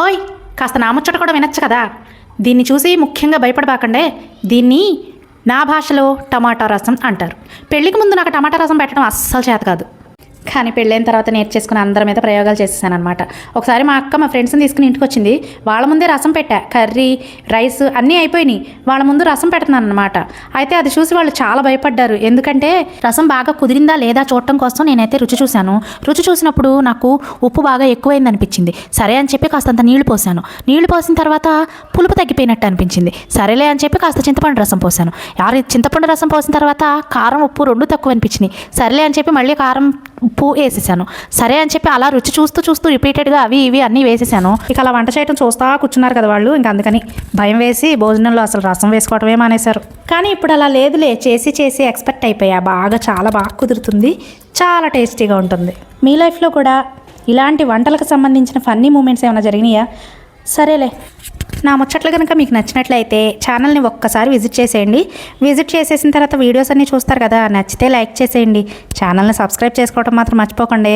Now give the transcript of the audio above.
ఓయ్ కాస్త నా ముచ్చట కూడా వినొచ్చు కదా. దీన్ని చూసి ముఖ్యంగా భయపడబాకండే. దీన్ని నా భాషలో టమాటా రసం అంటారు. పెళ్ళికి ముందు నాకు టమాటా రసం పెట్టడం అస్సలు చేత కాదు, కానీ పెళ్ళైన తర్వాత నేర్చేసుకుని అందరి మీద ప్రయోగాలు చేసేసాను అనమాట. ఒకసారి మా అక్క మా ఫ్రెండ్స్ని తీసుకుని ఇంటికి వచ్చింది. వాళ్ళ ముందే రసం పెట్టా, కర్రీ రైస్ అన్నీ అయిపోయినాయి. వాళ్ళ ముందు రసం పెడుతున్నాను అనమాట. అయితే అది చూసి వాళ్ళు చాలా భయపడ్డారు. ఎందుకంటే రసం బాగా కుదిరిందా లేదా చూడటం కోసం నేనైతే రుచి చూశాను. రుచి చూసినప్పుడు నాకు ఉప్పు బాగా ఎక్కువైంది అనిపించింది. సరే అని చెప్పి కాస్తంత నీళ్లు పోసాను. నీళ్లు పోసిన తర్వాత పులుపు తగ్గిపోయినట్టు అనిపించింది. సరేలే అని చెప్పి కాస్త చింతపండు రసం పోసాను. చింతపండు రసం పోసిన తర్వాత కారం ఉప్పు రెండు తక్కువ అనిపించినాయి. సరేలే అని చెప్పి మళ్ళీ కారం ఉప్పు వేసేసాను. సరే అని చెప్పి అలా రుచి చూస్తూ రిపీటెడ్గా అవి ఇవి అన్నీ వేసేసాను. ఇక అలా వంట చేయడం చూస్తా కూర్చున్నారు కదా వాళ్ళు. ఇంకా అందుకని భయం వేసి భోజనంలో అసలు రసం వేసుకోవటమే మానేశారు. కానీ ఇప్పుడు అలా లేదులే, చేసి ఎక్స్పర్ట్ అయిపోయా. చాలా బాగా కుదురుతుంది, చాలా టేస్టీగా ఉంటుంది. మీ లైఫ్లో కూడా ఇలాంటి వంటలకు సంబంధించిన ఫన్నీ మూమెంట్స్ ఏమైనా జరిగినాయా? సరేలే, నా ముచ్చట్లు కనుక మీకు నచ్చినట్లయితే ఛానల్ని ఒక్కసారి విజిట్ చేసేయండి. విజిట్ చేసేసిన తర్వాత వీడియోస్ అన్నీ చూస్తారు కదా, నచ్చితే లైక్ చేసేయండి. ఛానల్ని సబ్స్క్రైబ్ చేసుకోవడం మాత్రం మర్చిపోకండి.